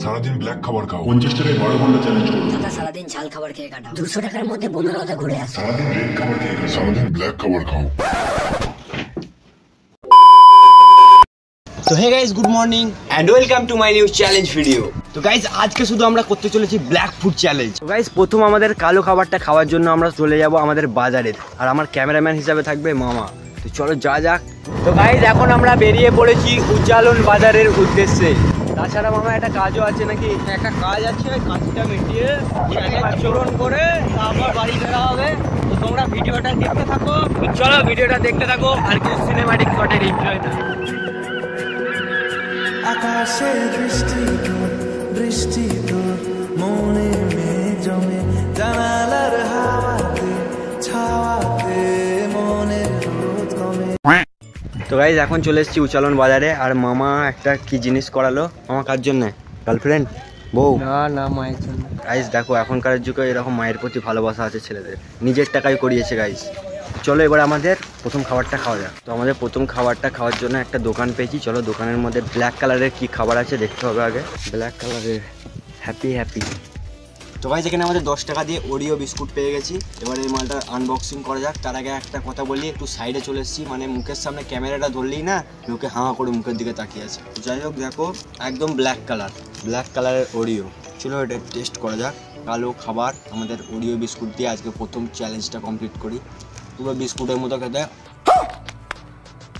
সারাদিন ব্ল্যাক খাবার খাও, 50 টাকায় 12 ঘন্টা চ্যালেঞ্জ করো। দাদা সারাদিন ঝাল খাবার খেয়ে কাটাও, 200 টাকার মধ্যে বন্ধুরা ঘুরে আসো। সারাদিন রেড খাবার খেয়ে কাটাও, সারাদিন ব্ল্যাক খাবার খাও। তো hey guys, good morning and welcome to my new challenge video. তো গাইস, আজকে শুধু আমরা করতে চলেছি ব্ল্যাক ফুড চ্যালেঞ্জ। তো গাইস, প্রথম আমাদের কালো খাবারটা খাওয়ার জন্য আমরা চলে যাব আমাদের বাজারে, আর আমার ক্যামেরাম্যান হিসাবে থাকবে মামা। তো চলো যা যাক। তো গাইস, এখন আমরা বেরিয়ে পড়েছি উজ্জালন বাজারের উদ্দেশ্যে। তাছাড়া মামা একটা কাজও আছে নাকি? একটা কাজ আছে, ওই কাজটা মিটিয়ে আচরণ করে তারপর বাড়ি ফেরা হবে। তো তোমরা ভিডিওটা দেখতে থাকো। চলো ভিডিওটা দেখতে থাকো আর কিছু সিনেম্যাটিক শটের এনজয় করো। আকাশে বৃষ্টি তোর মনে মেঘ জমে, জানালার হাওয়াতে ছাওয়াতে মনে রোদ কমে। তো গাইজ, এখন চলে এসেছি উচ্চালন বাজারে, আর মামা একটা কি জিনিস করালো। মামা কার জন্য? গার্লফ্রেন্ড, বউ? না মায়ের জন্য। গাইজ দেখো, এখনকার যুগে এরকম মায়ের প্রতি ভালোবাসা আছে ছেলেদের, নিজের টাকায় করিয়েছে গাইজ। চলো এবার আমাদের প্রথম খাবারটা খাওয়া যাক। তো আমাদের প্রথম খাবারটা খাওয়ার জন্য একটা দোকান পেয়েছি। চলো দোকানের মধ্যে ব্ল্যাক কালারের কি খাবার আছে দেখতে হবে আগে। ব্ল্যাক কালারের হ্যাপি। তো গাইজ, এখানে আমাদের 10 টাকা দিয়ে ওরিও বিস্কুট পেয়ে গেছি। এবার এই মালটা আনবক্সিং করা যাক। তার আগে একটা কথা বলি, একটু সাইডে চলে এসেছি, মানে মুখের সামনে ক্যামেরাটা ধরলেই না লোকে হাঁ করে মুখের দিকে তাকিয়ে আছে। যাই হোক, দেখো একদম ব্ল্যাক কালারের ওরিও। চলো এটা টেস্ট করা যাক। কালো খাবার আমাদের ওরিও বিস্কুট দিয়ে আজকে প্রথম চ্যালেঞ্জটা কমপ্লিট করি। পুরো বিস্কুটের মতো খেতে।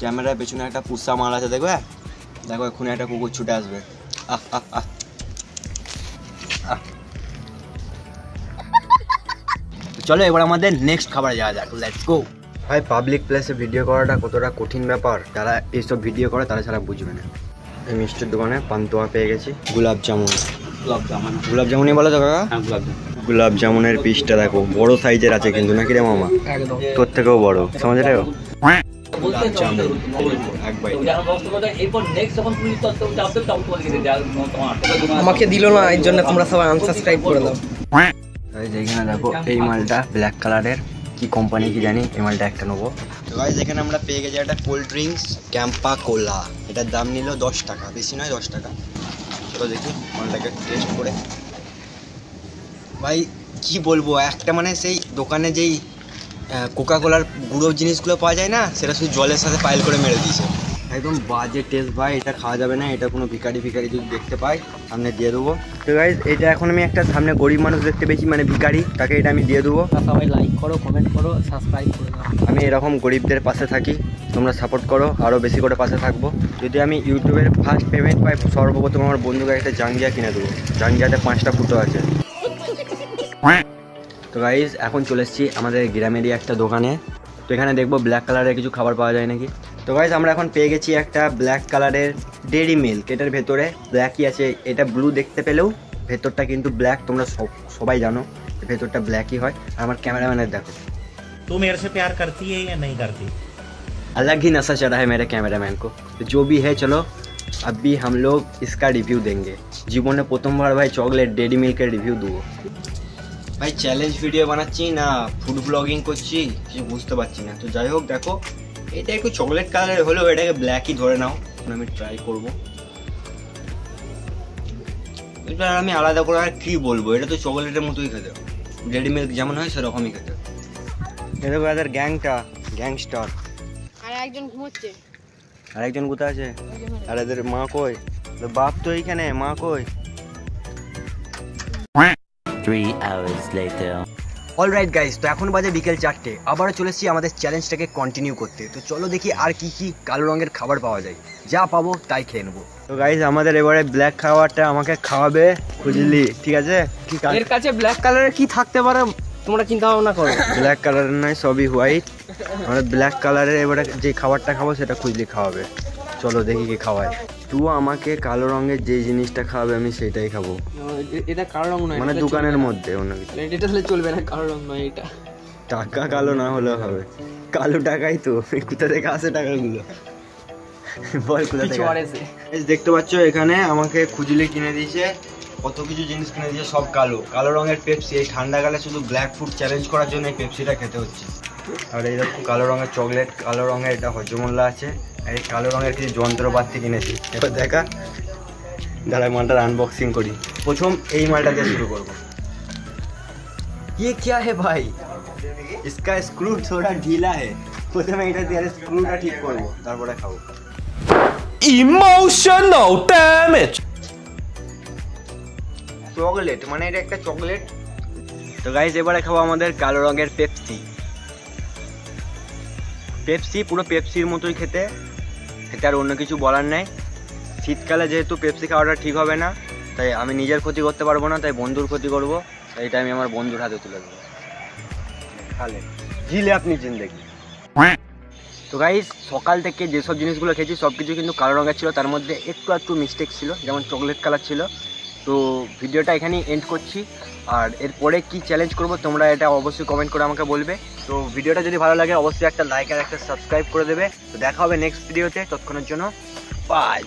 ক্যামেরার পেছনে একটা পুষা মাল আছে, দেখবে? দেখো এক্ষুনি একটা কুকুর ছুটে আসবে। চলো এবার আমাদের নেক্সট খাবার যাওয়া যাক। Let's go. ভাই, পাবলিক প্লেসে ভিডিও করাটা কতটা কঠিন ব্যাপার, যারা এইসব ভিডিও করে তারা ছাড়া বুঝবে না। এই মিষ্টির দোকানে পান্তুয়া পেয়ে গেছি। গোলাপ জামুনই বলো তো কাকা? গোলাপ জামুনের পিসটা দেখো, বড় সাইজের আছে কিন্তু, নাকি রে মামা? তোর থেকেও বড়, সমাজে রে। আমাকে দিল না, এর জন্য তোমরা সবাই আনসাবস্ক্রাইব করে দাও। এখানে দেখো এই মালটা ব্ল্যাক কালারের, কি কোম্পানি কি জানি, এই মালটা একটা নেবো। তো গাইস, এখানে আমরা পেয়ে গেছি একটা কোল্ড ড্রিঙ্কস ক্যাম্পা কোলা। এটার দাম নিল 10 টাকা, বেশি নয় 10 টাকা। চলো দেখি মালটাকে টেস্ট করে। ভাই কি বলবো, একটা মানে সেই দোকানে যেই কোকা কোলার গুঁড়ো জিনিসগুলো পাওয়া যায় না, সেটা শুধু জলের সাথে পাইল করে মেরে দিয়েছে। একদম বাজে টেস্ট ভাই, এটা খাওয়া যাবে না। এটা কোনো ভিখারি যদি দেখতে পাই সামনে দিয়ে দেবো। তো গাইজ, এটা এখন আমি একটা সামনে গরিব মানুষ দেখতে পেয়েছি, মানে ভিখারি, তাকে এটা আমি দিয়ে দেবো। সবাই লাইক করো, কমেন্ট করো, সাবস্ক্রাইব করে দাও। আমি এরকম গরিবদের পাশে থাকি, তোমরা সাপোর্ট করো, আরও বেশি করে পাশে থাকবো। যদি আমি ইউটিউবের ফার্স্ট পেমেন্ট পাই, সর্বপ্রথম আমার বন্ধুকে একটা জাঙ্গিয়া কিনে দেবো। জাঙ্গিয়াতে 5টা ফুটো আছে। তো গাইজ, এখন চলে এসেছি আমাদের গ্রামেরই একটা দোকানে। তো এখানে দেখবো ব্ল্যাক কালারের কিছু খাবার পাওয়া যায় নাকি। তো গাইজ, আমরা এখন পেয়ে গেছি একটা ব্ল্যাক কালারের ডেইরি মিল্ক। এটার ভেতরে ব্ল্যাকই আছে, এটা ব্লু দেখতে পেলেও ভেতরটা কিন্তু ব্ল্যাক। তোমরা সবাই জানো ভেতরটা ব্ল্যাকই হয়। আর আমার ক্যামেরাম্যানের দেখো, तू मेरे से प्यार करती है या नहीं करती? अलग ही नशा चढ़ा है मेरे कैमरामैन को। तो जो भी है, चलो अभी हम लोग इसका रिव्यू देंगे। জীবনে প্রথমবার ভাই চকলেট ডেইরি মিল্কের রিভিউ দেবো। ভাই চ্যালেঞ্জ ভিডিও বানাচ্ছি না ফুড ব্লগিং করছি কিছু বুঝতে পারছি না। তো যাই হোক, দেখো এটা একটু চকলেট কালারের হলেও এটাকে ব্ল্যাকই ধরে নাও। আমি ট্রাই করবো। এটা আমি আলাদা করে আর কি বলবো, এটা তো চকলেটের মতোই খেতে, ডেইরি মিল্ক যেমন হয় সেরকমই খেতে। এটা এদের গ্যাংস্টার। আর একজন ঘুমোচ্ছে। আর একজন কোথায় আছে? আর এদের মা কই? বাপ তো এইখানে, মা কই? 3 hours later. অলরাইট গাইস, তো এখন বাজে বিকেল 4টে। আবারও চলেছি আমাদের চ্যালেঞ্জটাকে কন্টিনিউ করতে। তো চলো দেখি আর কি কি কালো রঙের খাবার পাওয়া যায়। যা পাবো তাই খেয়ে নেবো। তো গাইস, আমাদের এবারে ব্ল্যাক খাবারটা আমাকে খাওয়াবে খুঁজলি, ঠিক আছে? এর কাছে ব্ল্যাক কালারের কি থাকতে পারে তোমরা চিন্তা ভাবনা করো। ব্ল্যাক কালারের নয়, সবই হোয়াইট। আমরা ব্ল্যাক কালারের এবারে যে খাবারটা খাবো সেটা খুঁজলি খাওয়াবে। চলো দেখি কি খাওয়ায়। তুই আমাকে কালো রঙের যে জিনিসটা খাওয়াবে আমি সেটাই খাবো। এটা কালো রং নয়, মানে দোকানের মধ্যে অন্য কিছু। এটা তাহলে চলবে না, কালো রং নয় এটা। টাকা কালো না হলেও হবে, কালো টাকাই তো। কোথা থেকে আসে টাকাগুলো বল, কোথা থেকে আসে? দেখতে পাচ্ছ এখানে আমাকে খুজলি কিনে দিয়েছে, কত কিছু জিনিস কিনে দিয়েছে, সব কালো রঙের পেপসি। এই ঠান্ডাকালে শুধু ব্ল্যাক ফুড চ্যালেঞ্জ করার জন্য এই পেপসিটা খেতে হচ্ছে। আর এইরকম কালো রঙের চকলেট, কালো রঙের এটা হজমোল্লা আছে, আর এই কালো রঙের কিছু যন্ত্রপাতি কিনেছি। এবার দেখা দাঁড়া মালটার আনবক্সিং করি। প্রথম এই মালটা দিয়ে শুরু করবো। ये क्या है भाई? इसका स्क्रू थोड़ा ढीला है। প্রথমে এটা দিয়ে স্ক্রুটা ঠিক করবো, তারপরে খাবো। Emotional damage. চকলেট মানে এটা একটা চকলেট। তো গাইস এবারে খাবো আমাদের কালো রঙের পেপসি। পেপসি পুরো পেপসির মতোই খেতে, এটা আর অন্য কিছু বলার নাই। শীতকালে যেহেতু পেপসি খাওয়াটা ঠিক হবে না, তাই আমি নিজের ক্ষতি করতে পারবো না, তাই বন্ধুর ক্ষতি করবো। এইটা আমি আমার বন্ধুর হাতে তুলে দেবো। খালে জিলে আপনি জিন্দেগি। তো গাইস সকাল থেকে যেসব জিনিসগুলো খেয়েছি সব কিছু কিন্তু কালো রঙের ছিল, তার মধ্যে একটু মিস্টেক ছিল, যেমন চকলেট কালার ছিল। তো ভিডিওটা এখানেই এন্ড করছি। আর এরপরে কি চ্যালেঞ্জ করব তোমরা এটা অবশ্যই কমেন্ট করে আমাকে বলবে। তো ভিডিওটা যদি ভালো লাগে অবশ্যই একটা লাইক আর একটা সাবস্ক্রাইব করে দেবে। তো দেখা হবে নেক্সট ভিডিওতে, ততক্ষণের জন্য বাই।